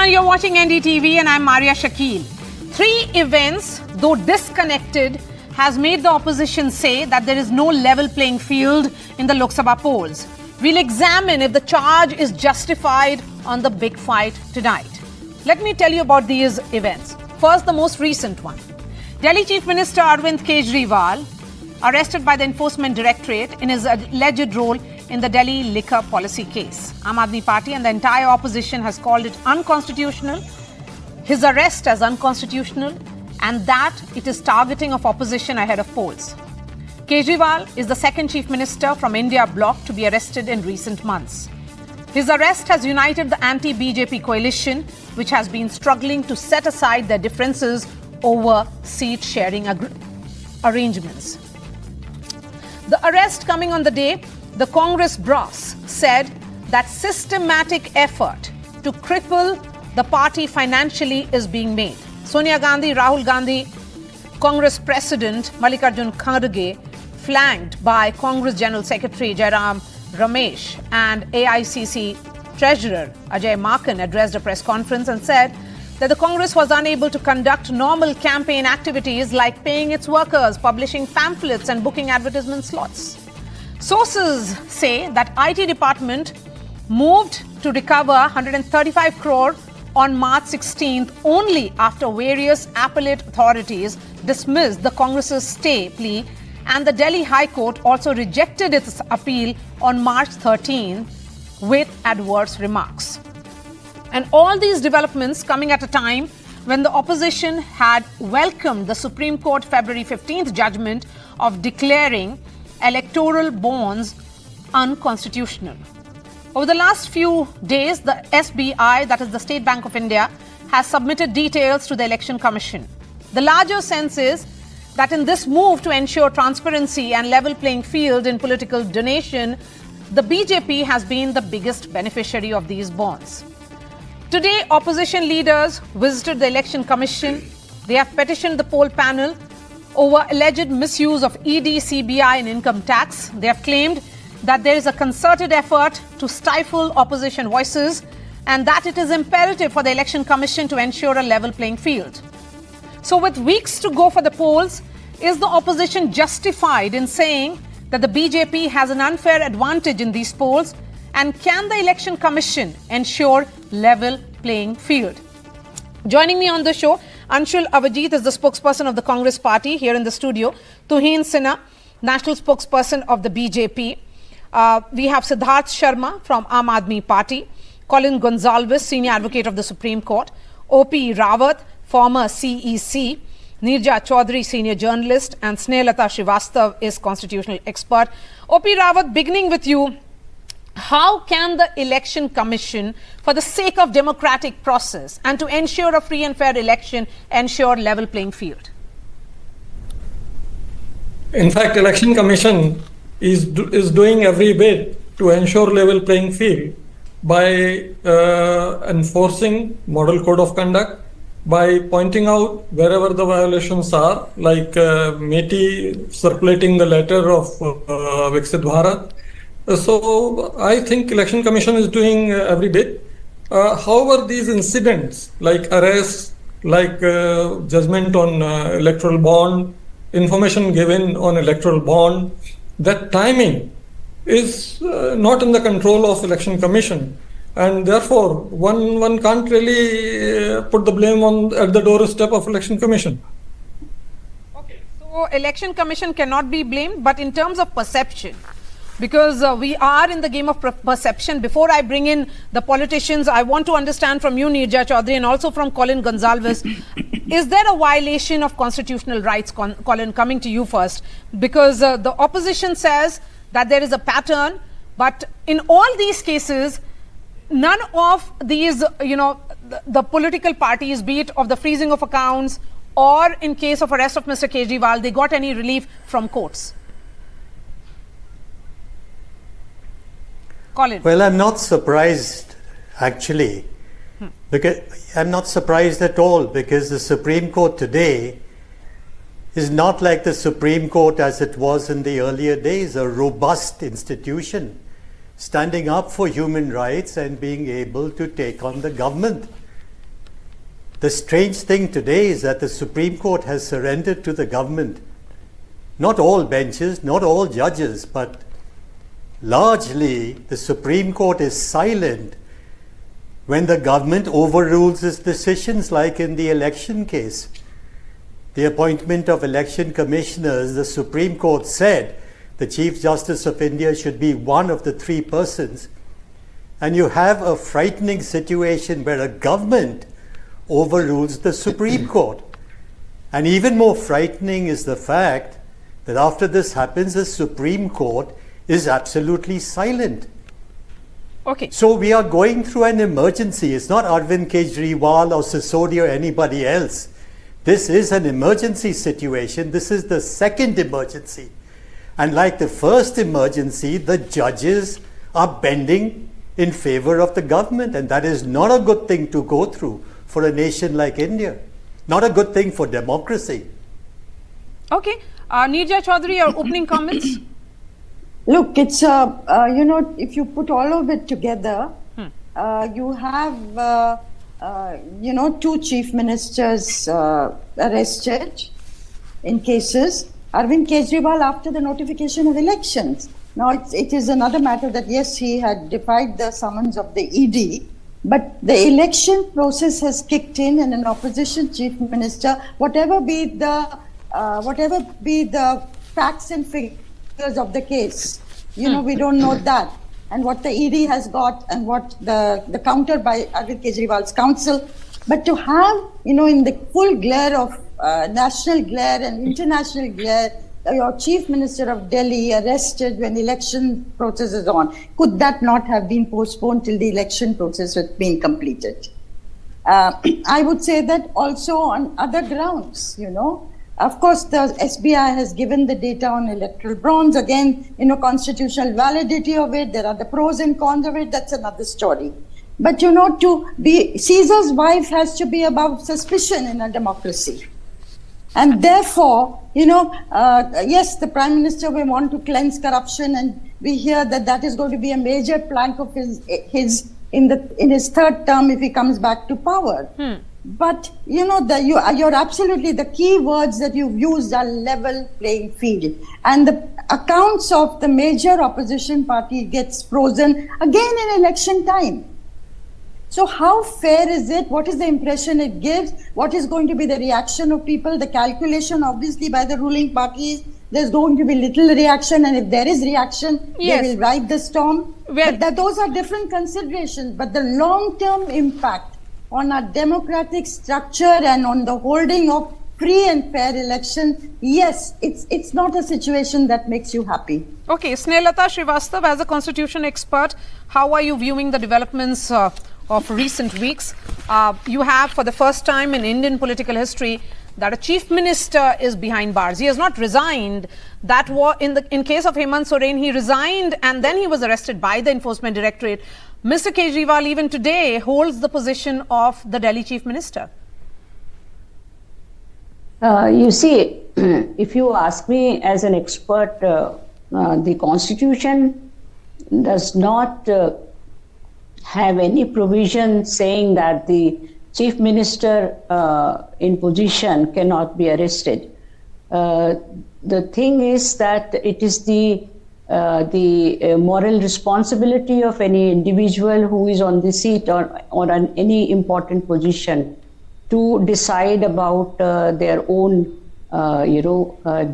everyone, you're watching NDTV and I'm Maria Shakil. Three events, though disconnected, has made the opposition say that there is no level playing field in the Lok Sabha polls. We'll examine if the charge is justified on the big fight tonight. Let me tell you about these events. First, the most recent one. Delhi Chief Minister Arvind Kejriwal arrested by the Enforcement Directorate in his alleged role in the Delhi liquor policy case. Aam Aadmi Party and the entire opposition has called it unconstitutional, his arrest as unconstitutional, and that it is targeting of opposition ahead of polls. Kejriwal is the second Chief Minister from India bloc to be arrested in recent months. His arrest has united the anti-BJP coalition, which has been struggling to set aside their differences over seat-sharing arrangements. The arrest coming on the day the Congress brass said that systematic effort to cripple the party financially is being made. Sonia Gandhi, Rahul Gandhi, Congress President Mallikarjun Kharge, flanked by Congress General Secretary Jairam Ramesh and AICC Treasurer Ajay Makan addressed a press conference and said that the Congress was unable to conduct normal campaign activities like paying its workers, publishing pamphlets and booking advertisement slots. Sources say that IT department moved to recover 135 crore on March 16th only after various appellate authorities dismissed the Congress's stay plea, and the Delhi High Court also rejected its appeal on March 13th with adverse remarks. And all these developments coming at a time when the opposition had welcomed the Supreme Court February 15th judgment of declaring electoral bonds unconstitutional. Over the last few days, the SBI, that is the State Bank of India, has submitted details to the Election Commission. The larger sense is that in this move to ensure transparency and level playing field in political donation, the BJP has been the biggest beneficiary of these bonds. Today, opposition leaders visited the Election Commission. They have petitioned the poll panel over alleged misuse of ED, CBI and income tax. They have claimed that there is a concerted effort to stifle opposition voices and that it is imperative for the Election Commission to ensure a level playing field. So with weeks to go for the polls, is the opposition justified in saying that the BJP has an unfair advantage in these polls? And can the Election Commission ensure level playing field? Joining me on the show, Anshul Avajit is the spokesperson of the Congress party here in the studio. Tuhin Sinha, national spokesperson of the BJP. We have Siddharth Sharma from Aam Aadmi Party. Colin Gonsalves, senior advocate of the Supreme Court. O.P. Rawat, former CEC. Neerja Chaudhary, senior journalist. And Snehlata Srivastav is constitutional expert. O.P. Rawat, beginning with you. How can the Election Commission, for the sake of democratic process and to ensure a free and fair election, ensure level playing field? In fact, Election Commission is doing every bit to ensure level playing field by enforcing model code of conduct, by pointing out wherever the violations are, like METI circulating the letter of Viksit Bharat. So I think Election Commission is doing every bit. However, these incidents like arrests, like judgment on electoral bond, information given on electoral bond, that timing is not in the control of Election Commission. And therefore, one can't really put the blame at the doorstep of Election Commission. Okay, so Election Commission cannot be blamed, but in terms of perception, because we are in the game of perception. Before I bring in the politicians, I want to understand from you, Neerja Chaudhary, and also from Colin Gonsalves, is there a violation of constitutional rights, Colin, coming to you first? Because the opposition says that there is a pattern, but in all these cases, none of these, the political parties, be it of the freezing of accounts or in case of arrest of Mr. Kejriwal, they got any relief from courts. Colin. Well, I'm not surprised, actually. Because I'm not surprised at all, because the Supreme Court today is not like the Supreme Court as it was in the earlier days, a robust institution standing up for human rights and being able to take on the government. The strange thing today is that the Supreme Court has surrendered to the government. Not all benches, not all judges, but largely the Supreme Court is silent when the government overrules its decisions, like in the election case. The appointment of election commissioners, the Supreme Court said the Chief Justice of India should be one of the three persons. And you have a frightening situation where a government overrules the Supreme Court. And even more frightening is the fact that after this happens, the Supreme Court is absolutely silent. Okay. So we are going through an emergency. It's not Arvind Kejriwal or Sisodi or anybody else. This is an emergency situation. This is the second emergency. And like the first emergency, the judges are bending in favor of the government. And that is not a good thing to go through for a nation like India. Not a good thing for democracy. Okay. Neerja Chaudhary, your opening comments? Look, it's if you put all of it together, you have two chief ministers arrested in cases. Arvind Kejriwal after the notification of elections. Now it is another matter that yes, he had defied the summons of the ED, but the election process has kicked in, and an opposition chief minister, whatever be the facts and figures of the case, we don't know that, and what the ED has got, and what the counter by Arvind Kejriwal's counsel, but to have in the full glare of national glare and international glare, your chief minister of Delhi arrested when election process is on. Could that not have been postponed till the election process has been completed? I would say that also on other grounds, Of course, the SBI has given the data on electoral bronze. Again, constitutional validity of it. There are the pros and cons of it. That's another story. But, to be Caesar's wife has to be above suspicion in a democracy. And therefore, yes, the Prime Minister may want to cleanse corruption, and we hear that is going to be a major plank of his in his third term if he comes back to power. But you're absolutely, the key words that you've used are level playing field, and the accounts of the major opposition party gets frozen again in election time. So how fair is it? What is the impression it gives? What is going to be the reaction of people? The calculation, obviously, by the ruling parties, there's going to be little reaction, and if there is reaction, yes, they will ride the storm. Well, but those are different considerations. But the long-term impact on our democratic structure and on the holding of free and fair elections, yes, it's not a situation that makes you happy. Okay, Snehata Srivastav, as a constitution expert, how are you viewing the developments of recent weeks? You have, for the first time in Indian political history, that a chief minister is behind bars. He has not resigned. That was in case of Hemant Soren, he resigned and then he was arrested by the Enforcement Directorate. Mr. Kejriwal, even today, holds the position of the Delhi chief minister. You see, if you ask me as an expert, the constitution does not have any provision saying that the chief minister in position cannot be arrested. The thing is that it is the moral responsibility of any individual who is on the seat or on any important position to decide about their own,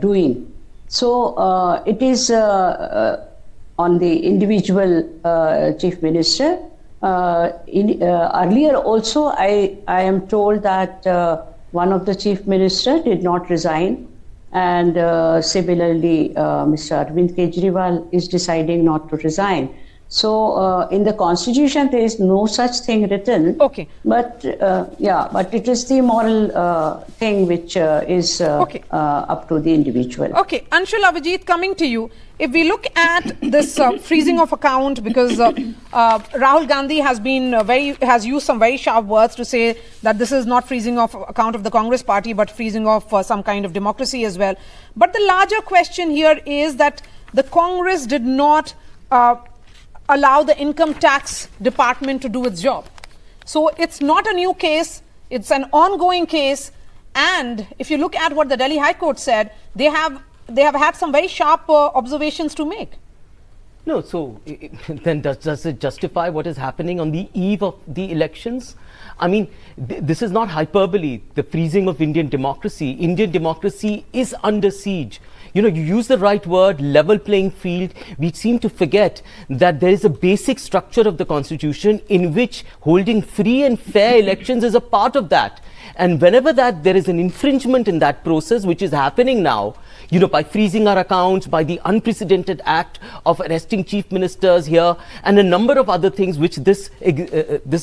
doing. So it is on the individual chief minister. Earlier also, I am told that one of the chief minister did not resign, and similarly, Mr. Arvind Kejriwal is deciding not to resign. So in the constitution, there is no such thing written. Okay. But but it is the moral thing which is up to the individual. Okay, Anshul Avijit, coming to you. If we look at this freezing of account, because Rahul Gandhi has used some very sharp words to say that this is not freezing of account of the Congress party, but freezing of some kind of democracy as well. But the larger question here is that the Congress did not allow the income tax department to do its job. So it's not a new case. It's an ongoing case. And if you look at what the Delhi High Court said, they have had some very sharp observations to make. No, so then does it justify what is happening on the eve of the elections? I mean, this is not hyperbole, the freezing of Indian democracy. Indian democracy is under siege. You know, you use the right word, level playing field. We seem to forget that there is a basic structure of the constitution in which holding free and fair elections is a part of that. And whenever that there is an infringement in that process, which is happening now, you know, by freezing our accounts, by the unprecedented act of arresting chief ministers here, and a number of other things which this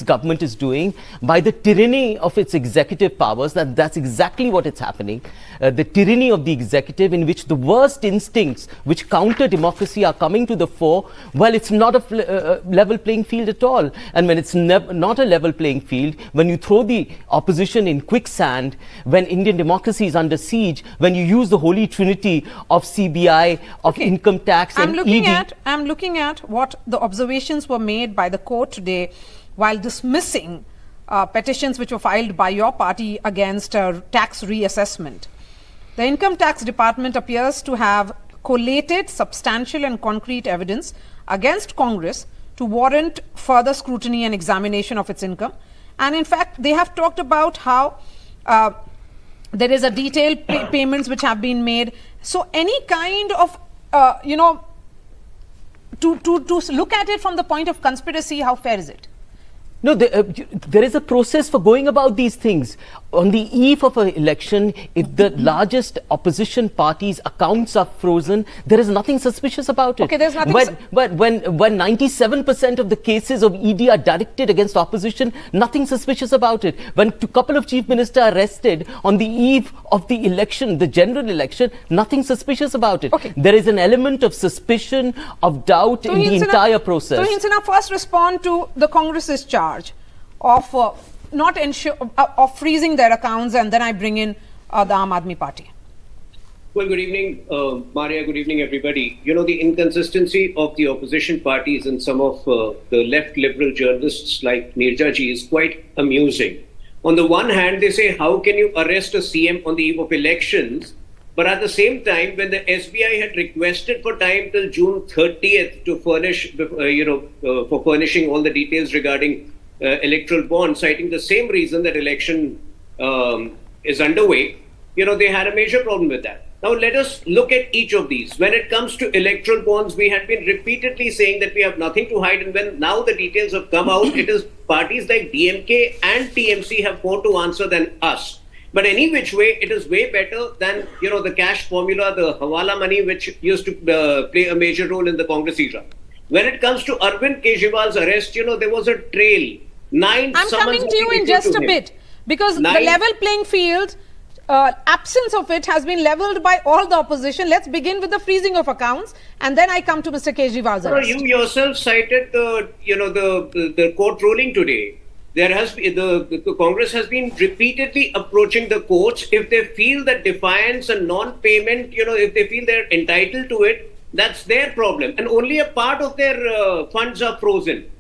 government is doing, by the tyranny of its executive powers, that's exactly what is happening. The tyranny of the executive, in which the worst instincts which counter democracy are coming to the fore. Well, it's not a level playing field at all. And when it's not a level playing field, when you throw the opposition in quicksand, when Indian democracy is under siege, when you use the holy trinity of CBI, of income tax and ED. I'm looking at what the observations were made by the court today while dismissing petitions which were filed by your party against tax reassessment. The Income Tax Department appears to have collated substantial and concrete evidence against Congress to warrant further scrutiny and examination of its income. And in fact, they have talked about how there is a detailed payments which have been made. So any kind of, to look at it from the point of conspiracy, how fair is it? No, there is a process for going about these things. On the eve of an election, if the largest opposition party's accounts are frozen, there is nothing suspicious about it. Okay, there's nothing. When 97% of the cases of ED are directed against opposition, nothing suspicious about it. When a couple of chief ministers are arrested on the eve of the election, the general election, nothing suspicious about it. Okay. There is an element of suspicion, of doubt in the entire process. So, Hinsana, first respond to the Congress's charge of of freezing their accounts, and then I bring in the Aam Aadmi Party. Well, good evening, Maria. Good evening, everybody. You know, the inconsistency of the opposition parties and some of the left liberal journalists like Nirja ji is quite amusing. On the one hand, they say, how can you arrest a CM on the eve of elections? But at the same time, when the SBI had requested for time till June 30th to furnish, for furnishing all the details regarding electoral bonds, citing the same reason that election is underway, they had a major problem with that. Now, let us look at each of these. When it comes to electoral bonds, we had been repeatedly saying that we have nothing to hide. And when now the details have come out, it is parties like DMK and TMC have more to answer than us. But any which way, it is way better than, the cash formula, the Hawala money, which used to play a major role in the Congress era. When it comes to Arvind Kejriwal's arrest, there was a trail. I'm coming to you in just a bit, because the level playing field, absence of it has been leveled by all the opposition. Let's begin with the freezing of accounts, and then I come to Mr. Kejriwal's arrest. You yourself cited the court ruling today. There has been the Congress has been repeatedly approaching the courts. If they feel that defiance and non-payment, if they feel they're entitled to it, that's their problem. And only a part of their funds are frozen.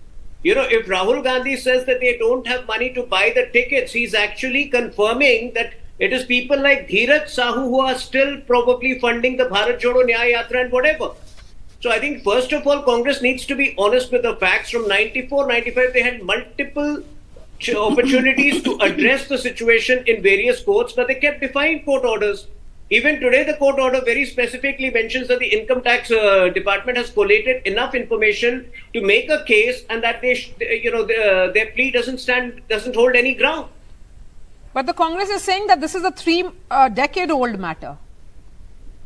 If Rahul Gandhi says that they don't have money to buy the tickets, he's actually confirming that it is people like Dheeraj Sahu who are still probably funding the Bharat Jodo Nyaya Yatra and whatever. So I think first of all, Congress needs to be honest with the facts. From 94, 95, they had multiple opportunities to address the situation in various courts, but they kept defying court orders. Even today, the court order very specifically mentions that the Income Tax Department has collated enough information to make a case, and that their plea doesn't hold any ground. But the Congress is saying that this is a 3-decade-old matter.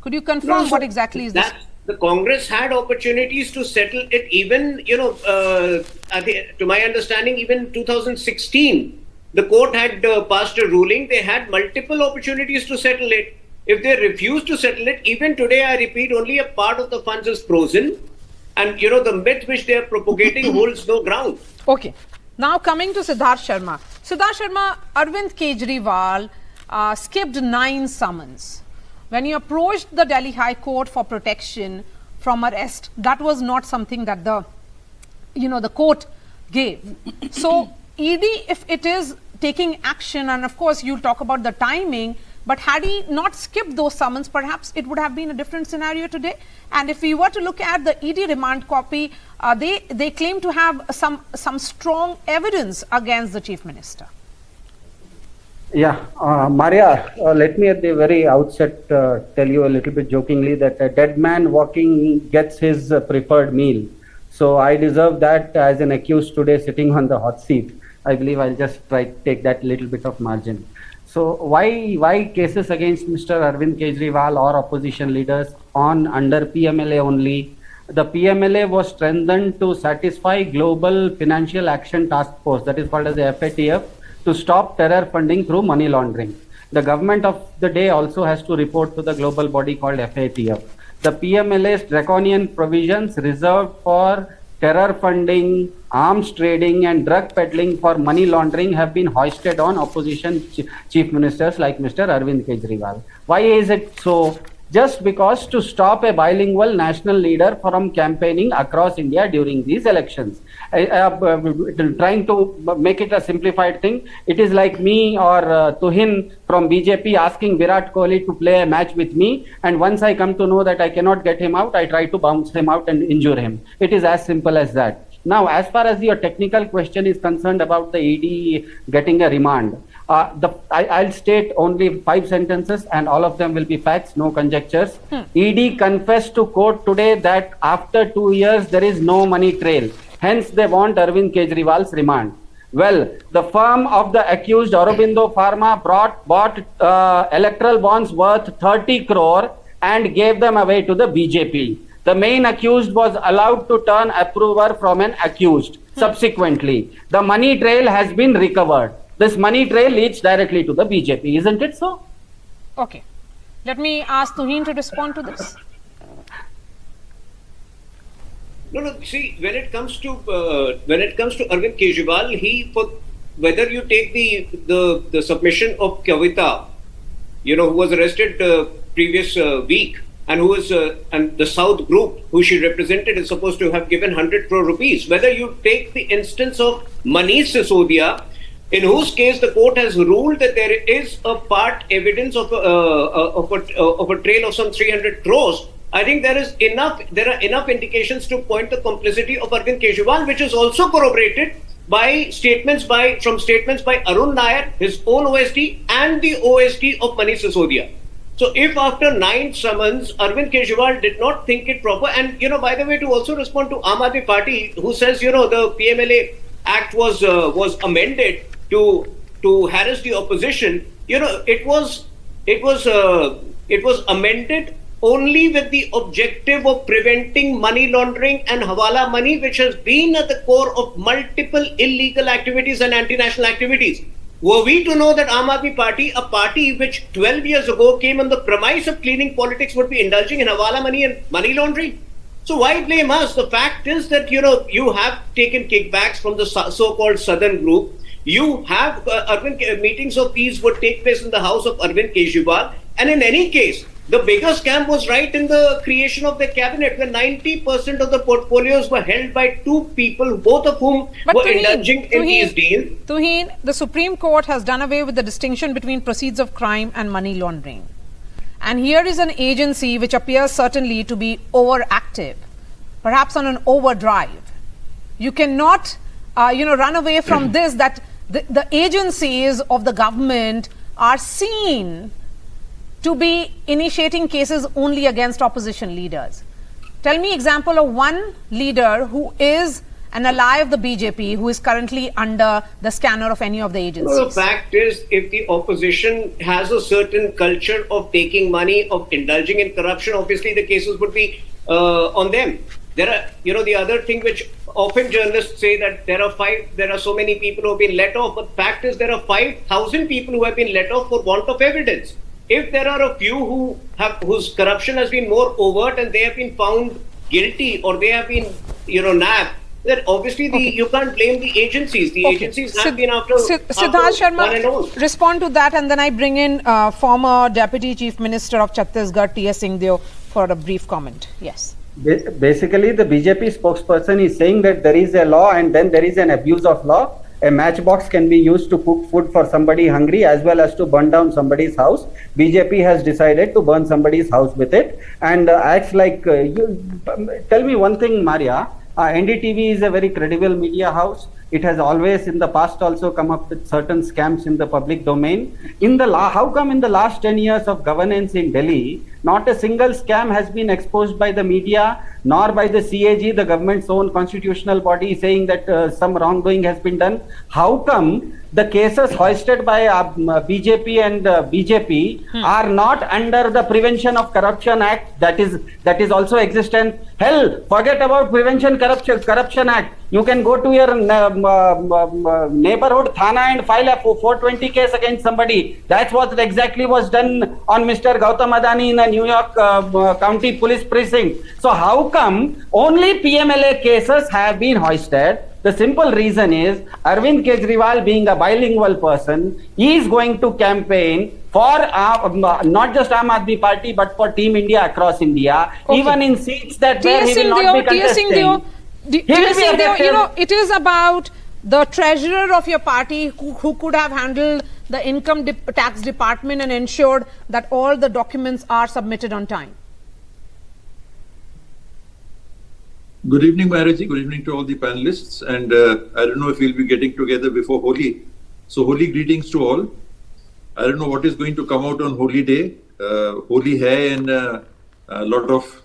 Could you confirm what exactly is this? The Congress had opportunities to settle it even, to my understanding, even 2016. The court had passed a ruling. They had multiple opportunities to settle it. If they refuse to settle it, even today, I repeat, only a part of the funds is frozen. And, the myth which they are propagating holds no ground. Okay. Now coming to Siddharth Sharma. Siddharth Sharma, Arvind Kejriwal skipped 9 summons. When he approached the Delhi High Court for protection from arrest, that was not something that the court gave. So ED, if it is taking action, and of course you talk about the timing, but had he not skipped those summons, perhaps it would have been a different scenario today. And if we were to look at the ED remand copy, they claim to have some strong evidence against the Chief Minister. Yeah, Maria, let me at the very outset tell you a little bit jokingly that a dead man walking gets his preferred meal. So I deserve that as an accused today sitting on the hot seat. I believe I'll just try to take that little bit of margin. So why cases against Mr. Arvind Kejriwal or opposition leaders on under PMLA only? The PMLA was strengthened to satisfy Global Financial Action Task Force, that is called as the FATF, to stop terror funding through money laundering. The government of the day also has to report to the global body called FATF. The PMLA's draconian provisions reserved for terror funding, arms trading and drug peddling for money laundering have been hoisted on opposition chief ministers like Mr. Arvind Kejriwal. Why is it so? Just because to stop a bilingual national leader from campaigning across India during these elections. Trying to make it a simplified thing, it is like me or Tuhin from BJP asking Virat Kohli to play a match with me, and once I come to know that I cannot get him out, I try to bounce him out and injure him. It is as simple as that. Now, as far as your technical question is concerned about the ED getting a remand, I'll state only 5 sentences and all of them will be facts, no conjectures. ED confessed to court today that after 2 years there is no money trail. Hence, they want Arvind Kejriwal's remand. Well, the firm of the accused Aurobindo Pharma bought electoral bonds worth 30 crore and gave them away to the BJP. The main accused was allowed to turn approver from an accused. Subsequently, the money trail has been recovered. This money trail leads directly to the BJP, isn't it so? Okay. Let me ask Tuhin to respond to this. No. See, when it comes to Arvind Kejriwal, whether you take the submission of Kavita, who was arrested previous week, and who was and the South group who she represented is supposed to have given 100 crore rupees. Whether you take the instance of Manish Sisodia, in whose case the court has ruled that there is a part evidence of a trail of some 300 crores. I think there are enough indications to point the complicity of Arvind Kejriwal, which is also corroborated by statements by Arun Nair, his own OSD, and the OSD of Manish Sisodia. So if after 9 summons, Arvind Kejriwal did not think it proper, and by the way, to also respond to Aam Aadmi Party, who says the PMLA Act was amended to harass the opposition, it was amended only with the objective of preventing money laundering and hawala money, which has been at the core of multiple illegal activities and anti-national activities. Were we to know that Aam Aadmi Party, a party which 12 years ago came on the premise of cleaning politics, would be indulging in hawala money and money laundering? So why blame us? The fact is that, you have taken kickbacks from the so-called Southern group. You have meetings of these would take place in the house of Arvind Kejriwal. And in any case, the bigger scam was right in the creation of the cabinet, where 90% of the portfolios were held by 2 people, both of whom were indulging in these deals. Tuhin, the Supreme Court has done away with the distinction between proceeds of crime and money laundering. And here is an agency which appears certainly to be overactive, perhaps on an overdrive. You cannot, run away from this, that the agencies of the government are seen to be initiating cases only against opposition leaders. Tell me example of one leader who is an ally of the BJP who is currently under the scanner of any of the agencies. No, the fact is, if the opposition has a certain culture of taking money, of indulging in corruption, obviously the cases would be on them. There are, the other thing which often journalists say, that there are so many people who have been let off, but fact is there are 5,000 people who have been let off for want of evidence. If there are a few whose corruption has been more overt and they have been found guilty, or they have been, nabbed, then obviously you can't blame the agencies. The agencies have been after Siddharth Sharma, one and all. Respond to that, and then I bring in former Deputy Chief Minister of Chhattisgarh, T.S. Singhdeo, for a brief comment. Yes. Basically, the BJP spokesperson is saying that there is a law and then there is an abuse of law. a matchbox can be used to cook food for somebody hungry as well as to burn down somebody's house. BJP has decided to burn somebody's house with it and acts like tell me one thing, Maria. NDTV is a very credible media house. It has always in the past also come up with certain scams in the public domain. How come in the last 10 years of governance in Delhi, not a single scam has been exposed by the media, nor by the CAG, the government's own constitutional body, saying that some wrongdoing has been done? How come the cases hoisted by BJP and BJP are not under the Prevention of Corruption Act that is also existent? Hell, forget about Prevention Corruption Act. You can go to your neighborhood thana and file a 420 case against somebody. That's what exactly was done on Mr. Gautam Adani in the New York County Police Precinct. So how come only PMLA cases have been hoisted? The simple reason is Arvind Kejriwal, being a bilingual person, is going to campaign for not just Aam Aadmi Party but for Team India across India, even in seats that where he will not be contesting. It is about the treasurer of your party who could have handled the income tax department and ensured that all the documents are submitted on time. Good evening, Maharaji. Good evening to all the panelists. And I don't know if we'll be getting together before Holi. So Holi greetings to all. I don't know what is going to come out on Holi day. Holi hai and a lot of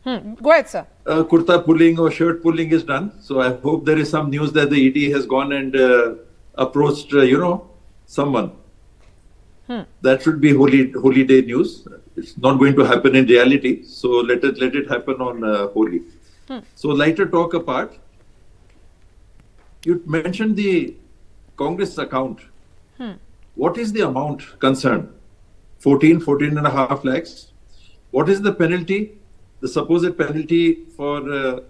Go ahead, sir. kurta pulling or shirt pulling is done. So I hope there is some news that the ED has gone and approached, someone. That should be Holi day news. It's not going to happen in reality. So let it happen on Holi. So lighter talk apart. You mentioned the Congress account. What is the amount concerned? 14.5 lakhs. What is the penalty? The supposed penalty for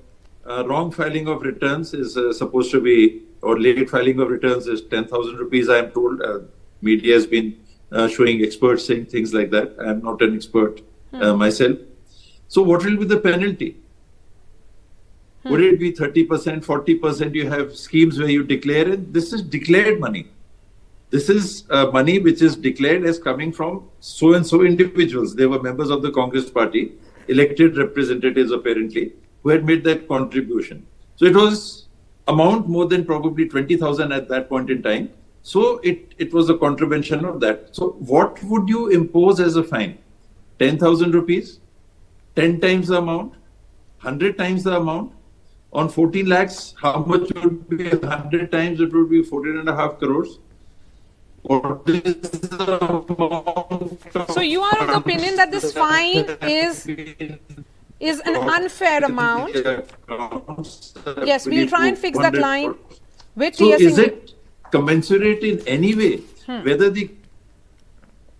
wrong filing of returns is supposed to be, or late filing of returns is 10,000 rupees, I am told. Media has been showing experts saying things like that. I am not an expert myself. So what will be the penalty? Would it be 30%, 40%? You have schemes where you declare it. This is declared money. This is money which is declared as coming from so-and-so individuals. They were members of the Congress party, elected representatives apparently, who had made that contribution. So it was amount more than probably 20,000 at that point in time. So it was a contravention of that. So what would you impose as a fine? 10,000 rupees? 10 times the amount? 100 times the amount? On 14 lakhs, how much would be 100 times? It would be 14.5 crores. What is the amount? So you are of the opinion that this fine is an unfair amount. Yes, we'll try and fix that line. So is it commensurate in any way whether the...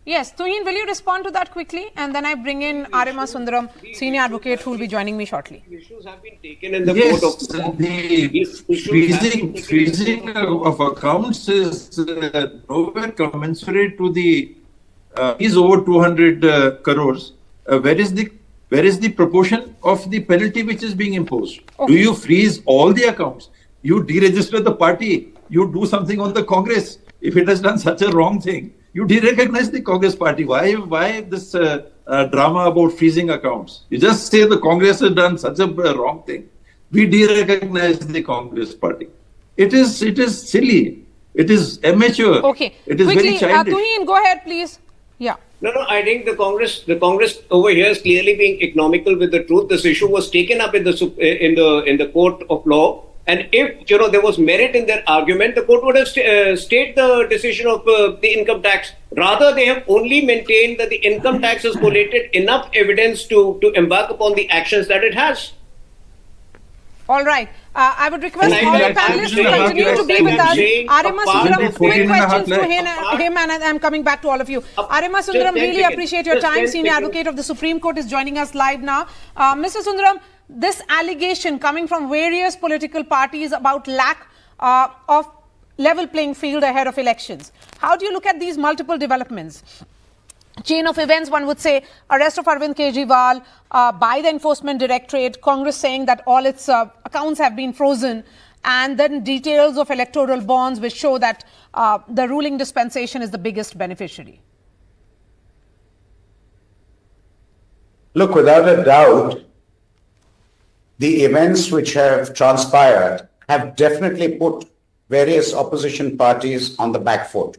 Yes, Tuhin, will you respond to that quickly? And then I bring in Arima Sundaram, senior advocate, who will be joining me shortly. Issues have been taken in the court of... the freezing of accounts is nowhere commensurate to the... is over 200 crores. Where is the proportion of the penalty which is being imposed? Okay. Do you freeze all the accounts? You deregister the party? You do something on the Congress if it has done such a wrong thing? You derecognize the Congress party. Why this drama about freezing accounts? You just say the Congress has done such a wrong thing. We derecognize the Congress party. It is silly. It is immature. Okay. It is quickly, very childish. Tuhin, go ahead, please. Yeah. No, I think the Congress over here is clearly being economical with the truth. This issue was taken up in the court of law. And if there was merit in their argument, the court would have stayed the decision of the income tax. Rather, they have only maintained that the income tax has collated enough evidence to embark upon the actions that it has. All right. I would request all the panelists to continue to be with us. Arima Sundaram, quick questions to him, and I'm coming back to all of you. Arima Sundaram, really appreciate your time. Senior advocate of the Supreme Court is joining us live now. Mr. Sundaram, this allegation coming from various political parties about lack of level playing field ahead of elections. How do you look at these multiple developments? Chain of events, one would say, arrest of Arvind Kejriwal by the Enforcement Directorate, Congress saying that all its accounts have been frozen, and then details of electoral bonds which show that the ruling dispensation is the biggest beneficiary? Look, without a doubt, the events which have transpired have definitely put various opposition parties on the back foot.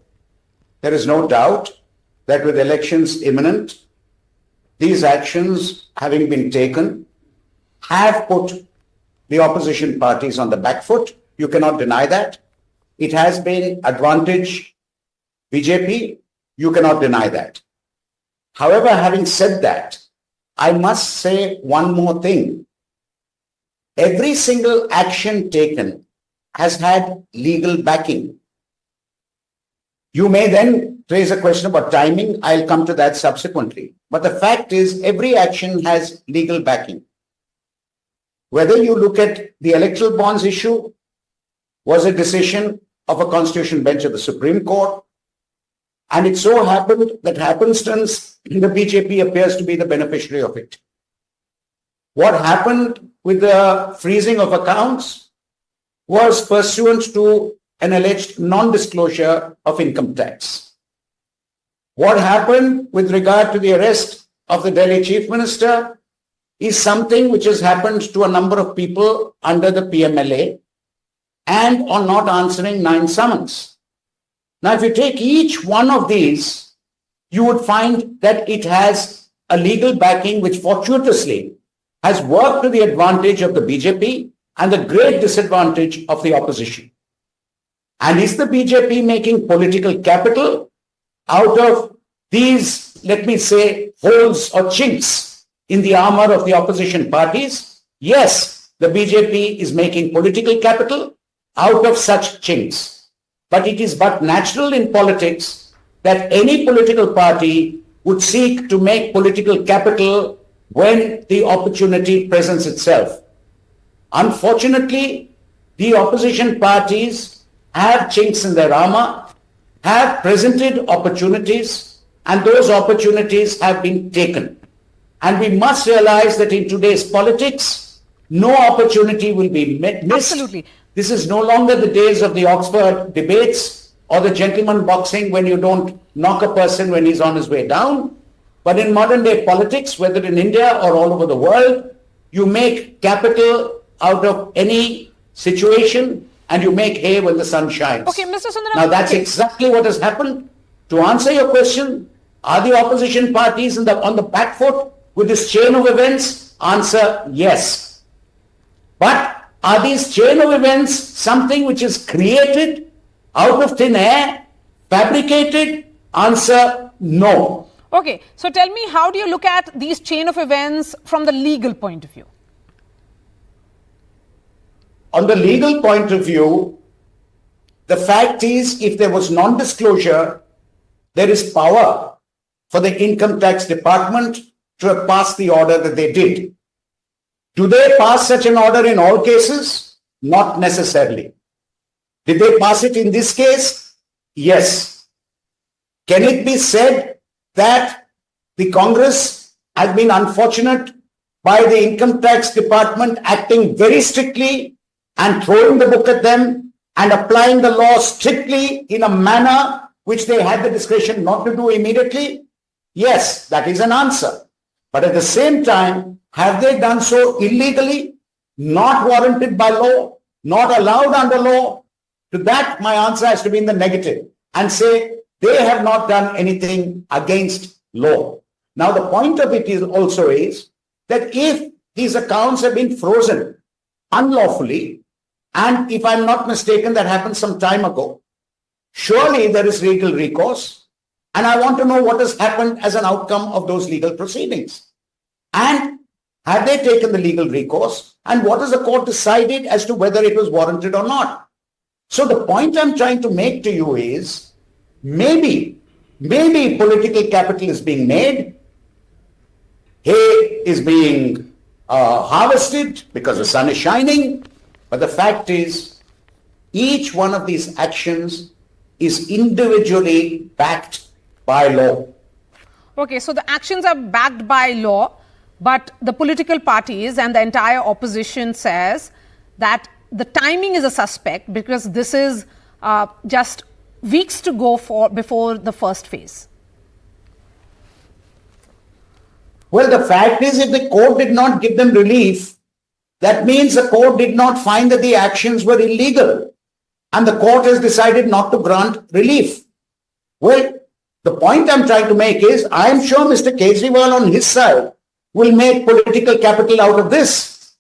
There is no doubt that with elections imminent, these actions having been taken have put the opposition parties on the back foot. You cannot deny that. It has been advantage BJP. You cannot deny that. However, having said that, I must say one more thing. Every single action taken has had legal backing. You may then raise a question about timing. I'll come to that subsequently. But the fact is, every action has legal backing. Whether you look at the electoral bonds issue, was a decision of a constitutional bench of the Supreme Court. And it so happened that happenstance, the BJP appears to be the beneficiary of it. What happened with the freezing of accounts was pursuant to an alleged non-disclosure of income tax. What happened with regard to the arrest of the Delhi Chief Minister is something which has happened to a number of people under the PMLA and on not answering 9 summons. Now, if you take each one of these, you would find that it has a legal backing which fortuitously has worked to the advantage of the BJP and the great disadvantage of the opposition. And is the BJP making political capital out of these, let me say, holes or chinks in the armor of the opposition parties? Yes, the BJP is making political capital out of such chinks. But it is but natural in politics that any political party would seek to make political capital when the opportunity presents itself. Unfortunately, the opposition parties have chinks in their armor, have presented opportunities, and those opportunities have been taken. And we must realize that in today's politics, no opportunity will be missed. Absolutely. This is no longer the days of the Oxford debates or the gentleman boxing when you don't knock a person when he's on his way down. But in modern day politics, whether in India or all over the world, you make capital out of any situation and you make hay when the sun shines. Okay, Mr. Sundaram. Now that's exactly what has happened. To answer your question, are the opposition parties on the back foot with this chain of events? Answer, yes. But are these chain of events something which is created out of thin air, fabricated? Answer, no. Okay, so tell me, how do you look at these chain of events from the legal point of view? On the legal point of view, the fact is, if there was non-disclosure, there is power for the income tax department to have passed the order that they did. Do they pass such an order in all cases? Not necessarily. Did they pass it in this case? Yes. Can it be said that the Congress has been unfortunate by the income tax department acting very strictly and throwing the book at them and applying the law strictly in a manner which they had the discretion not to do immediately? Yes, that is an answer. But at the same time, have they done so illegally, not warranted by law, not allowed under law? To that, my answer has to be in the negative and say they have not done anything against law. Now, the point of it is also is that if these accounts have been frozen unlawfully, and if I'm not mistaken, that happened some time ago, surely there is legal recourse. And I want to know what has happened as an outcome of those legal proceedings. And have they taken the legal recourse? And what has the court decided as to whether it was warranted or not? So the point I'm trying to make to you is maybe political capital is being made. Hay is being harvested because the sun is shining. But the fact is, each one of these actions is individually backed by law. Okay, so the actions are backed by law, but the political parties and the entire opposition says that the timing is a suspect because this is just weeks to go before the first phase. Well, the fact is, if the court did not give them relief, that means the court did not find that the actions were illegal. And the court has decided not to grant relief. Well, the point I'm trying to make is, I am sure Mr. Kejriwal on his side will make political capital out of this.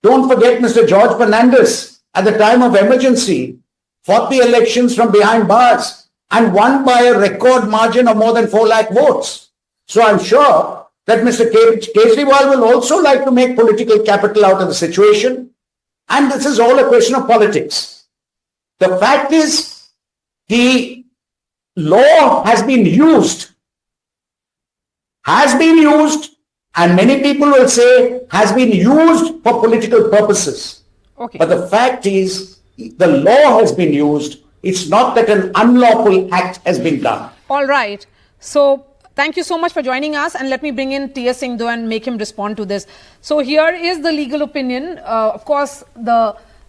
Don't forget Mr. George Fernandez, at the time of emergency, fought the elections from behind bars and won by a record margin of more than 4 lakh votes. So I'm sure that Mr. Kejriwal will also like to make political capital out of the situation. And this is all a question of politics. The fact is, the law has been used, and many people will say has been used for political purposes. Okay. But the fact is, the law has been used. It's not that an unlawful act has been done. All right. So thank you so much for joining us, and let me bring in T.S. Singh and make him respond to this. So here is the legal opinion. Of course,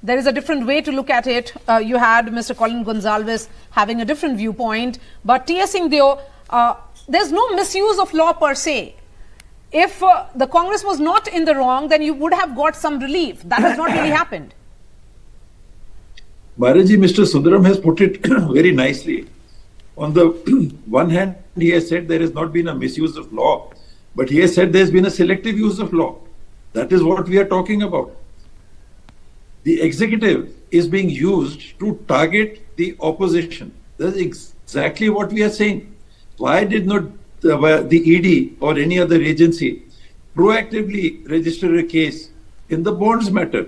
there is a different way to look at it. You had Mr. Colin Gonsalves having a different viewpoint, but T.S. Singh, there's no misuse of law per se. If the Congress was not in the wrong, then you would have got some relief. That has not really happened. Bharaji, Mr. Sundaram has put it very nicely. On the one hand, he has said there has not been a misuse of law, but he has said there has been a selective use of law. That is what we are talking about. The executive is being used to target the opposition. That's exactly what we are saying. Why did not the ED or any other agency proactively register a case in the bonds matter?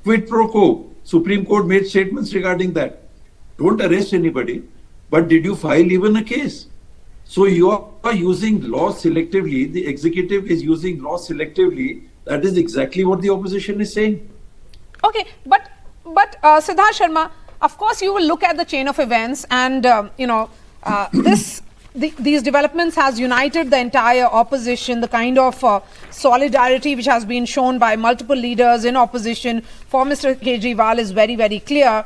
Quid pro quo. Supreme Court made statements regarding that. Don't arrest anybody, but did you file even a case? So you are using law selectively. The executive is using law selectively. That is exactly what the opposition is saying. Okay, but Siddharth Sharma, of course you will look at the chain of events, and these developments has united the entire opposition. The kind of solidarity which has been shown by multiple leaders in opposition for Mr. Kejriwal is very, very clear.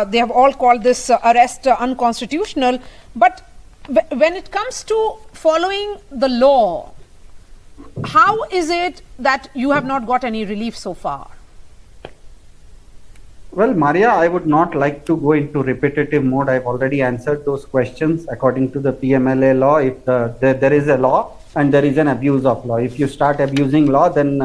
They have all called this arrest unconstitutional. But when it comes to following the law, how is it that you have not got any relief so far? Well, Maria, I would not like to go into repetitive mode. I've already answered those questions according to the PMLA law. If there is a law and there is an abuse of law, if you start abusing law, then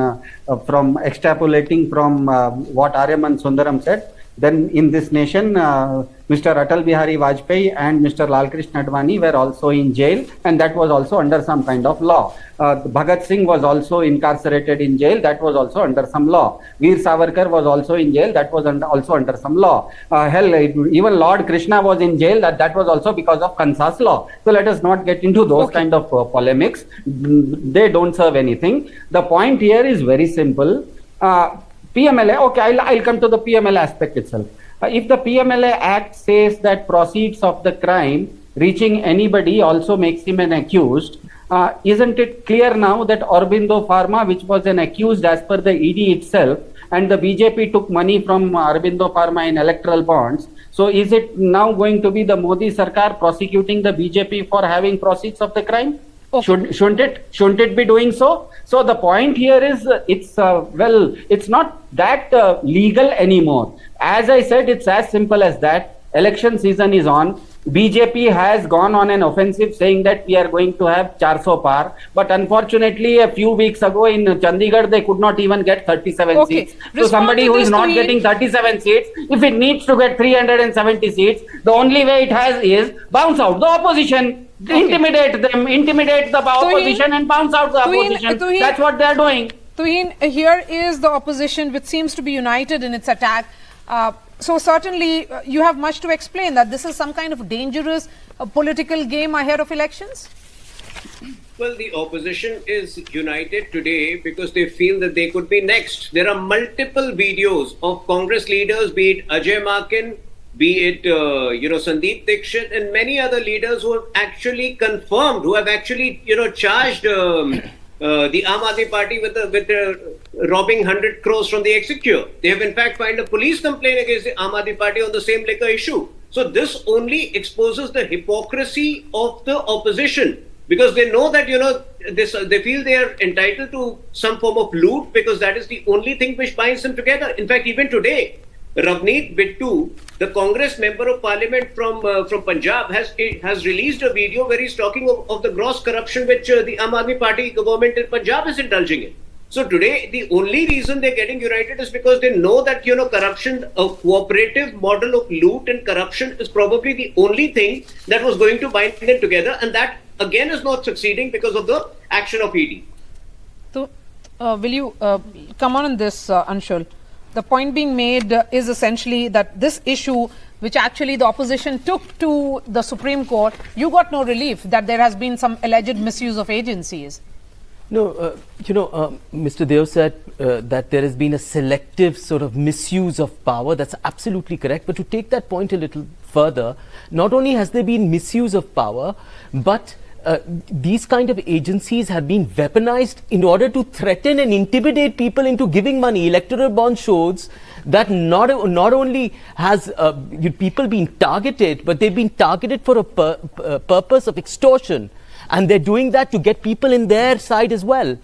from extrapolating from what Aryaman Sundaram said, then in this nation, Mr. Atal Bihari Vajpayee and Mr. Lalkrishna Advani were also in jail, and that was also under some kind of law. Bhagat Singh was also incarcerated in jail, that was also under some law. Veer Savarkar was also in jail, that was also under some law. Even Lord Krishna was in jail, that was also because of Kansas law. So let us not get into those kind of polemics. They don't serve anything. The point here is very simple. PMLA, okay, I'll come to the PMLA aspect itself. If the PMLA Act says that proceeds of the crime reaching anybody also makes him an accused, isn't it clear now that Aurobindo Pharma, which was an accused as per the ED itself, and the BJP took money from Aurobindo Pharma in electoral bonds, so is it now going to be the Modi Sarkar prosecuting the BJP for having proceeds of the crime? Okay. Shouldn't it be doing so? So the point here is it's not that legal anymore. As I said, it's as simple as that. Election season is on. BJP has gone on an offensive saying that we are going to have 400 par. But unfortunately, a few weeks ago in Chandigarh, they could not even get 37 seats. So somebody who is not getting 37 seats, if it needs to get 370 seats, the only way it has is bounce out the opposition. Okay. Intimidate them, intimidate the opposition and bounce out the opposition. That's what they are doing. Tuhin, here is the opposition which seems to be united in its attack. So certainly you have much to explain that this is some kind of dangerous political game ahead of elections? Well, the opposition is united today because they feel that they could be next. There are multiple videos of Congress leaders, be it Ajay Makin, be it, Sandeep Dixit and many other leaders who have actually confirmed, who have actually, charged the Aam Aadmi Party with robbing 100 crores from the exchequer. They have in fact filed a police complaint against the Aam Aadmi Party on the same liquor issue. So this only exposes the hypocrisy of the opposition, because they know that, they feel they are entitled to some form of loot because that is the only thing which binds them together. In fact, even today, Ravneet Bittu, the Congress member of parliament from Punjab, has released a video where he's talking of the gross corruption which the Aam Aadmi Party government in Punjab is indulging in. So today, the only reason they're getting united is because they know that, corruption, a cooperative model of loot and corruption is probably the only thing that was going to bind them together. And that, again, is not succeeding because of the action of ED. So, will you come on this, Anshul? The point being made is essentially that this issue, which actually the opposition took to the Supreme Court, you got no relief, that there has been some alleged misuse of agencies. No, Mr. Deo said that there has been a selective sort of misuse of power. That's absolutely correct. But to take that point a little further, not only has there been misuse of power, but these kind of agencies have been weaponized in order to threaten and intimidate people into giving money. Electoral bond shows that not only has people been targeted, but they've been targeted for a purpose of extortion. And they're doing that to get people in their side as well.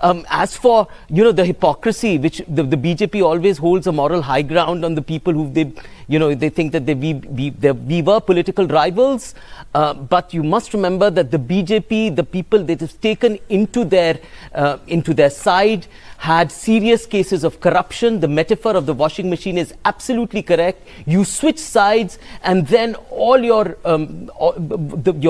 As for, the hypocrisy, which the BJP always holds a moral high ground on the people who they think that we were political rivals. But you must remember that the BJP, the people that have taken into their side, had serious cases of corruption. The metaphor of the washing machine is absolutely correct. You switch sides, and then all your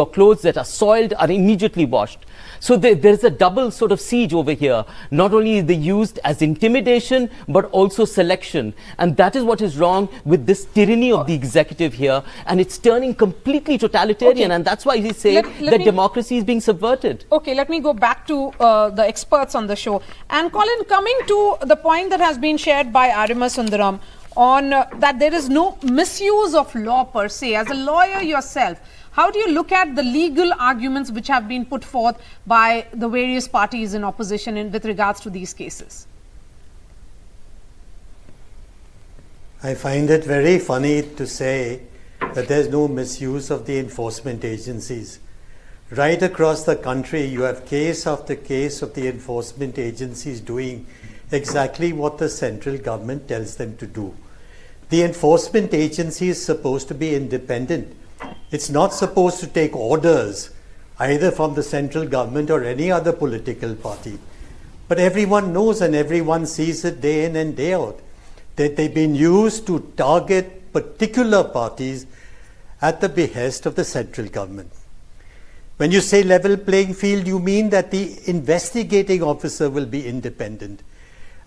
clothes that are soiled are immediately washed. So there's a double sort of siege over here. Not only is they used as intimidation, but also selection. And that is what is wrong with this tyranny of the executive here. And it's turning completely totalitarian. Okay. And that's why we say that democracy is being subverted. Okay, let me go back to the experts on the show. And Colin, coming to the point that has been shared by Arima Sundaram on that there is no misuse of law per se. As a lawyer yourself, how do you look at the legal arguments which have been put forth by the various parties in opposition with regards to these cases? I find it very funny to say that there's no misuse of the enforcement agencies. Right across the country, you have case after case of the enforcement agencies doing exactly what the central government tells them to do. The enforcement agency is supposed to be independent. It's not supposed to take orders either from the central government or any other political party. But everyone knows and everyone sees it day in and day out that they've been used to target particular parties at the behest of the central government. When you say level playing field, you mean that the investigating officer will be independent.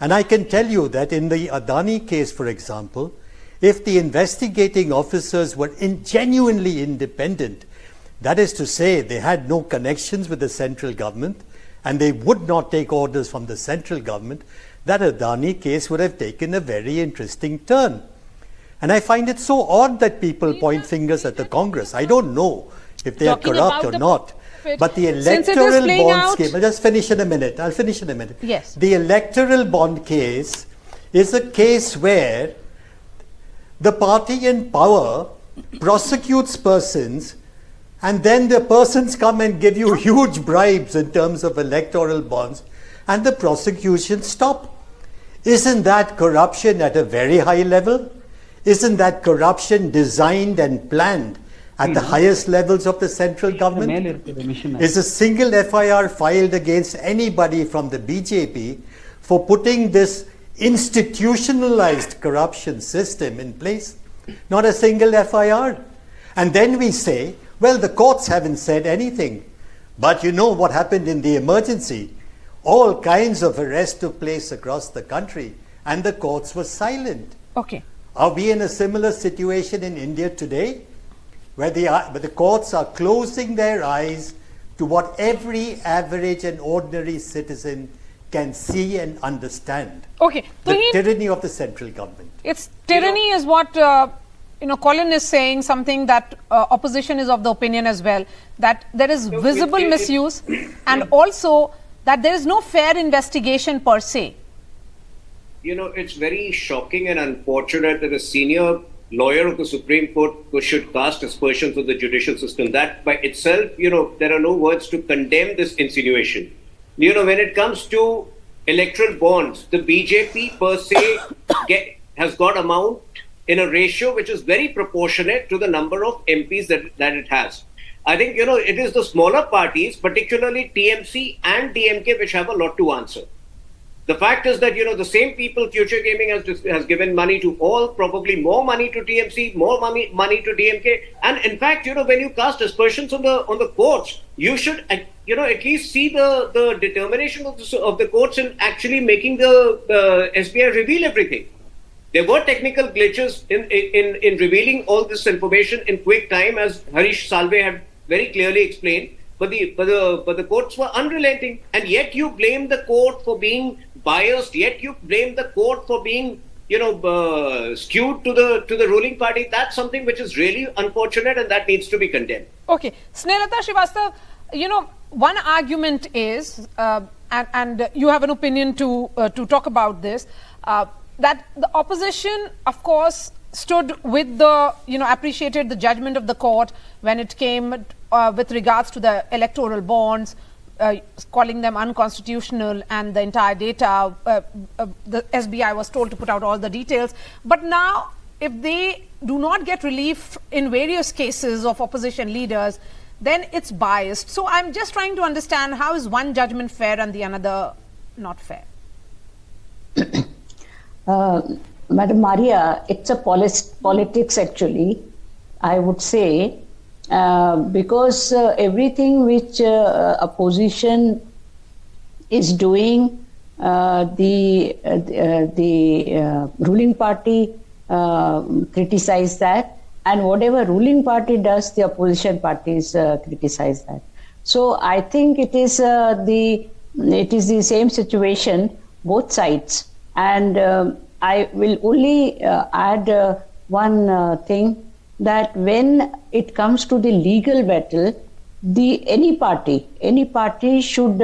And I can tell you that in the Adani case, for example, if the investigating officers were genuinely independent, that is to say they had no connections with the central government and they would not take orders from the central government, that Adani case would have taken a very interesting turn. And I find it so odd that people point fingers at the Congress. I don't know if they are corrupt or not. But the electoral bond scheme, I'll just finish in a minute. I'll finish in a minute. Yes. The electoral bond case is a case where the party in power prosecutes persons and then the persons come and give you huge bribes in terms of electoral bonds and the prosecution stop. Isn't that corruption at a very high level? Isn't that corruption designed and planned at the highest levels of the central government? Is a single FIR filed against anybody from the BJP for putting this institutionalized corruption system in place? Not a single FIR. And then we say, well, the courts haven't said anything. But you know what happened in the emergency? All kinds of arrests took place across the country and the courts were silent. Okay. Are we in a similar situation in India today? Where the courts are closing their eyes to what every average and ordinary citizen can see and understand. Okay. The tyranny of the central government. It's tyranny is what Colin is saying, something that opposition is of the opinion as well, that there is visible misuse and also that there is no fair investigation per se. it's very shocking and unfortunate that a senior lawyer of the Supreme Court should cast aspersions on the judicial system. That by itself, there are no words to condemn this insinuation. When it comes to electoral bonds, the BJP per se has got amount in a ratio which is very proportionate to the number of MPs that it has. I think, it is the smaller parties, particularly TMC and DMK, which have a lot to answer. The fact is that, the same people, Future Gaming has given money to all, probably more money to TMC, more money to DMK. And in fact, when you cast aspersions on the courts, you should, at least see the determination of the courts in actually making the SBI reveal everything. There were technical glitches in revealing all this information in quick time, as Harish Salve had very clearly explained. But the courts were unrelenting, and yet you blame the court for being biased. Yet you blame the court for being, skewed to the ruling party. That's something which is really unfortunate, and that needs to be condemned. Okay, Snehata Srivastav, one argument is, and you have an opinion to talk about this, that the opposition, of course, stood with appreciated the judgment of the court when it came with regards to the electoral bonds, calling them unconstitutional, and the entire data. The SBI was told to put out all the details. But now, if they do not get relief in various cases of opposition leaders, then it's biased. So I'm just trying to understand, how is one judgment fair and the another not fair? Madam Maria, it's a politics actually, I would say, because everything which opposition is doing, the ruling party criticize that, and whatever ruling party does, the opposition parties criticize that. So I think it is the same situation, both sides. And I will only add one thing, that when it comes to the legal battle, any party should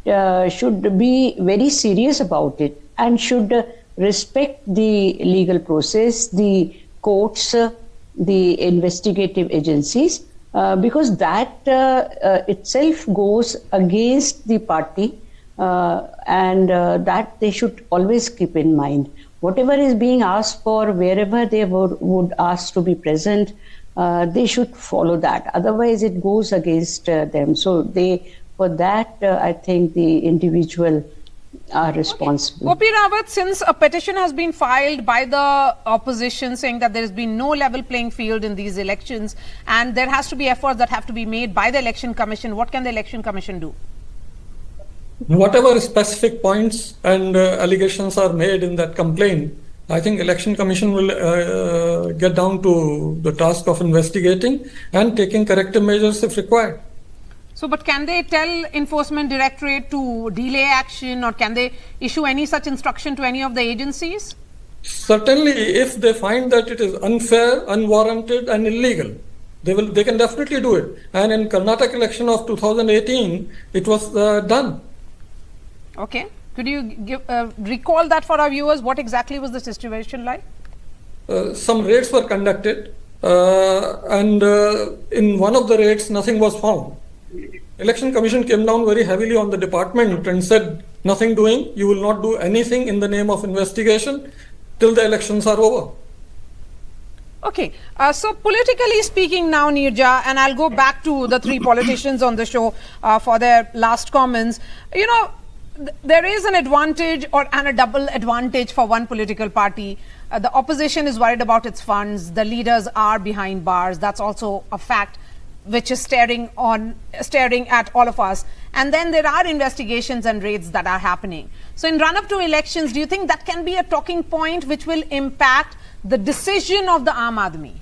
be very serious about it and should respect the legal process, the courts, the investigative agencies, because that itself goes against the party. And that they should always keep in mind. Whatever is being asked for, wherever they would ask to be present, they should follow that. Otherwise, it goes against them. So for that, I think the individual are responsible. Gopi Rawat, since a petition has been filed by the opposition saying that there has been no level playing field in these elections, and there has to be efforts that have to be made by the Election Commission, what can the Election Commission do? Whatever specific points and allegations are made in that complaint, I think Election Commission will get down to the task of investigating and taking corrective measures if required. So, but can they tell Enforcement Directorate to delay action, or can they issue any such instruction to any of the agencies? Certainly, if they find that it is unfair, unwarranted and illegal, they can definitely do it. And in Karnataka election of 2018, it was done. Okay. Could you recall that for our viewers? What exactly was the situation like? Some raids were conducted, and in one of the raids, nothing was found. Election Commission came down very heavily on the department and said, nothing doing, you will not do anything in the name of investigation till the elections are over. Okay, so politically speaking now, Nirja, and I'll go back to the three politicians on the show for their last comments. There is an advantage and a double advantage for one political party. The opposition is worried about its funds. The leaders are behind bars. That's also a fact which is staring at all of us. And then there are investigations and raids that are happening. So in run-up to elections, do you think that can be a talking point which will impact the decision of the Aam Aadmi?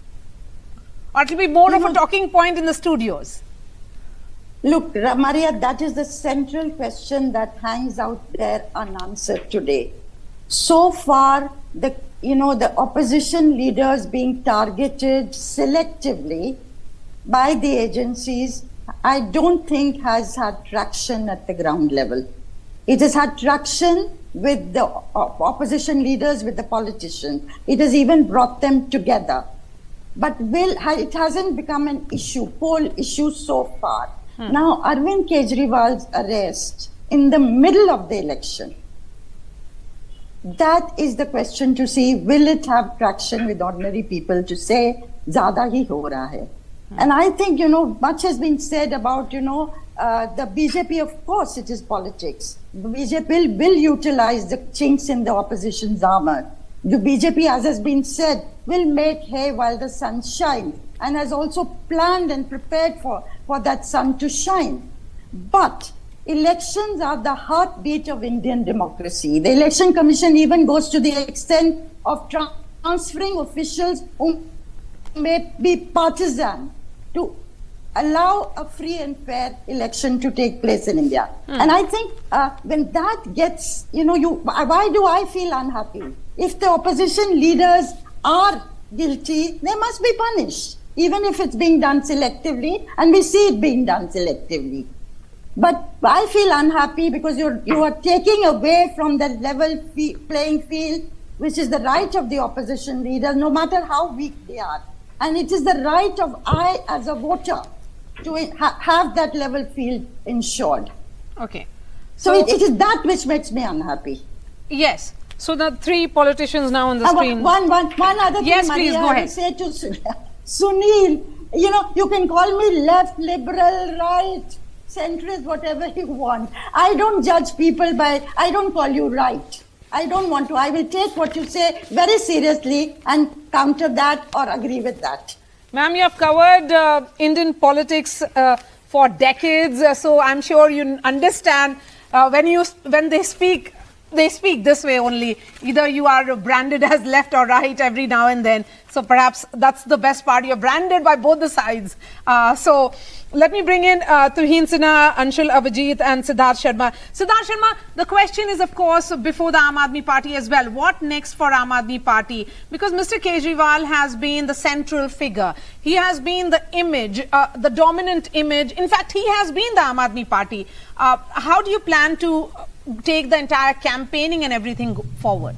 Or it will be more of a talking point in the studios? Look, Maria, that is the central question that hangs out there unanswered today. So far, the opposition leaders being targeted selectively by the agencies, I don't think has had traction at the ground level. It has had traction with the opposition leaders, with the politicians. It has even brought them together. But it hasn't become an issue, poll issue so far. Now, Arvind Kejriwal's arrest in the middle of the election, that is the question to see, will it have traction with ordinary people to say, zyada hi ho raha hai? And I think, much has been said about, the BJP, of course, it is politics. The BJP will utilize the chinks in the opposition's armor. The BJP, as has been said, will make hay while the sun shines, and has also planned and prepared for that sun to shine. But elections are the heartbeat of Indian democracy. The Election Commission even goes to the extent of transferring officials who may be partisan to allow a free and fair election to take place in India. And I think when that gets, why do I feel unhappy? If the opposition leaders are guilty, they must be punished, even if it's being done selectively, and we see it being done selectively. But I feel unhappy because you are taking away from the level playing field, which is the right of the opposition leaders, no matter how weak they are. And it is the right of I, as a voter, to have that level field ensured. Okay. So it is that which makes me unhappy. Yes. So the three politicians now on the screen. One other thing, yes, Maria, please, go I ahead. will say to Sunil, you can call me left, liberal, right, centrist, whatever you want. I don't judge people I don't call you right. I don't want to. I will take what you say very seriously and counter that or agree with that. Ma'am, you have covered Indian politics for decades, so I'm sure you understand when they speak this way only. Either you are branded as left or right every now and then. So perhaps that's the best part. You're branded by both the sides. So let me bring in Tuhin Sinha, Anshul Avijit and Siddharth Sharma. Siddharth Sharma, the question is, of course, before the Aam Aadmi Party as well, what next for Aam Aadmi Party? Because Mr. Kejriwal has been the central figure. He has been the image, the dominant image. In fact, he has been the Aam Aadmi Party. How do you plan to take the entire campaigning and everything forward?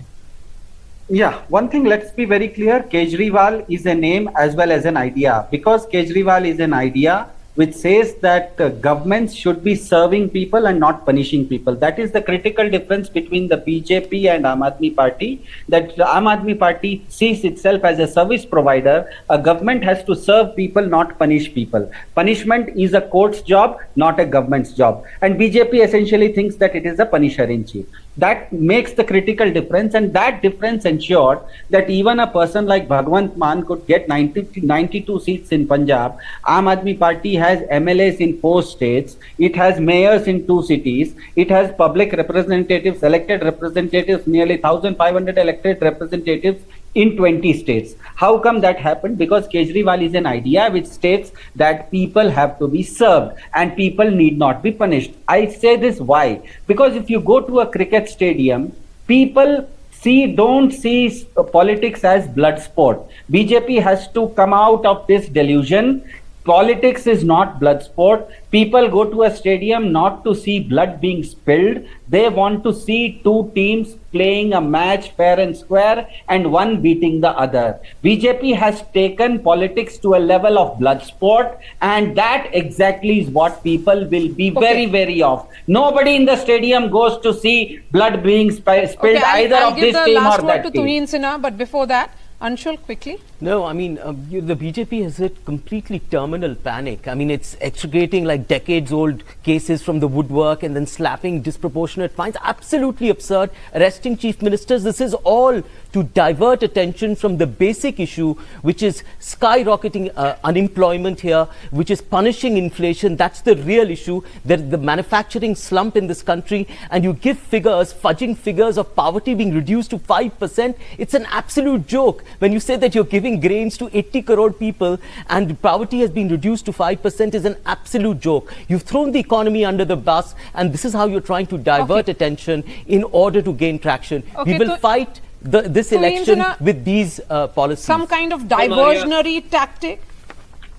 Yeah, one thing, let's be very clear. Kejriwal is a name as well as an idea, because Kejriwal is an idea which says that governments should be serving people and not punishing people. That is the critical difference between the BJP and Aam Aadmi Party, that the Aam Aadmi Party sees itself as a service provider. A government has to serve people, not punish people. Punishment is a court's job, not a government's job. And BJP essentially thinks that it is a punisher in chief. That makes the critical difference, and that difference ensured that even a person like Bhagwant Mann could get 92 seats in Punjab. Aam Aadmi Party has MLAs in 4 states. It has mayors in 2 cities. It has public representatives, elected representatives, nearly 1,500 elected representatives in 20 states. How come that happened? Because Kejriwal is an idea which states that people have to be served and people need not be punished. I say this why? Because if you go to a cricket stadium, people don't see politics as blood sport. BJP has to come out of this delusion. Politics is not blood sport. People go to a stadium not to see blood being spilled. They want to see 2 teams playing a match fair and square and one beating the other. BJP has taken politics to a level of blood sport, and that exactly is what people will be very, very off. Nobody in the stadium goes to see blood being spilled either of this team or that team. I'll give the last word to Tuhin Sinha, but before that, Anshul, quickly. No, I mean, the BJP has hit completely terminal panic. I mean, it's extricating like decades-old cases from the woodwork and then slapping disproportionate fines. Absolutely absurd. Arresting chief ministers. This is all to divert attention from the basic issue, which is skyrocketing unemployment here, which is punishing inflation. That's the real issue. There's the manufacturing slump in this country, and you give figures, fudging figures of poverty being reduced to 5%. It's an absolute joke. When you say that you're giving grains to 80 crore people and poverty has been reduced to 5% is an absolute joke. You've thrown the economy under the bus, and this is how you're trying to divert attention in order to gain traction. We will fight this election with these policies. Some kind of diversionary tactic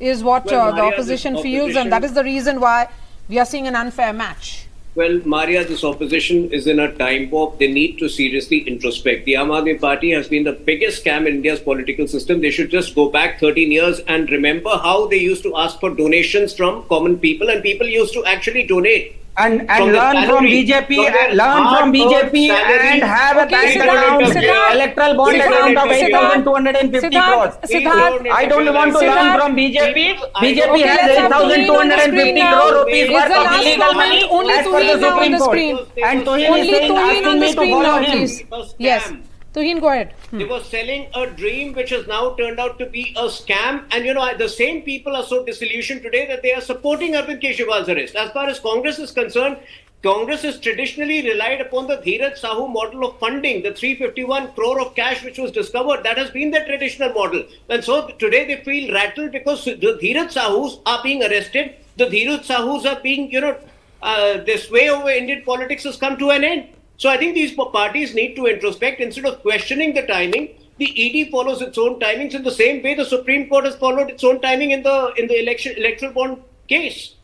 is what the opposition feels, and that is the reason why we are seeing an unfair match. Well, Maria, this opposition is in a time warp. They need to seriously introspect. The Aam Aadmi Party has been the biggest scam in India's political system. They should just go back 13 years and remember how they used to ask for donations from common people, and people used to actually donate. And From the learn from salary, BJP, from their learn from hard-earned BJP salary. and have a Okay, bank Siddharth, account, electoral bond account of 8,250 crores. Siddharth, I don't want to learn Siddharth. from BJP. Okay, BJP has let's have Tuhin on the screen 8,250 now. crore rupees Is worth the of last illegal comment money only as per the Tuhin now on Supreme the Court. screen? And Tuhin Only is saying, Tuhin asking on the me to screen follow now, him. please. A scam. Yes. Tuhin, go ahead. They were selling a dream which has now turned out to be a scam. And the same people are so disillusioned today that they are supporting Arvind Kejriwal's arrest. As far as Congress is concerned, Congress has traditionally relied upon the Dheeraj Sahu model of funding, the 351 crore of cash which was discovered. That has been the traditional model. And so today they feel rattled because the Dheeraj Sahus are being arrested. The Dheeraj Sahus are being, their sway over Indian politics has come to an end. So I think these parties need to introspect instead of questioning the timing. The ED follows its own timings in the same way the Supreme Court has followed its own timing in the electoral bond case.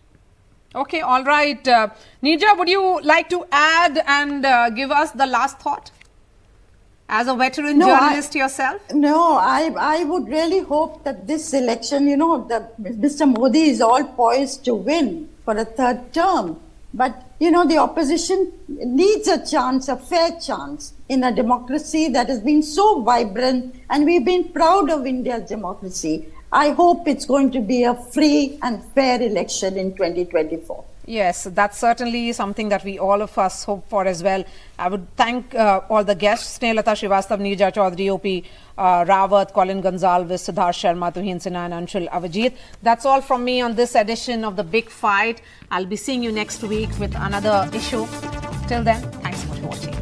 Okay, all right. Neerja, would you like to add and give us the last thought? As a veteran journalist yourself? No, I would really hope that this election, Mr. Modi is all poised to win for a third term. But, the opposition needs a chance, a fair chance in a democracy that has been so vibrant, and we've been proud of India's democracy. I hope it's going to be a free and fair election in 2024. Yes, that's certainly something that we all of us hope for as well. I would thank all the guests, Snehalata Srivastav, Neerja Chaudhary, OP Rawat, Colin Gonsalves, Siddharth Sharma, Tuhin Sinha and Anshul Avajit. That's all from me on this edition of The Big Fight. I'll be seeing you next week with another issue. Till then, thanks so much for watching.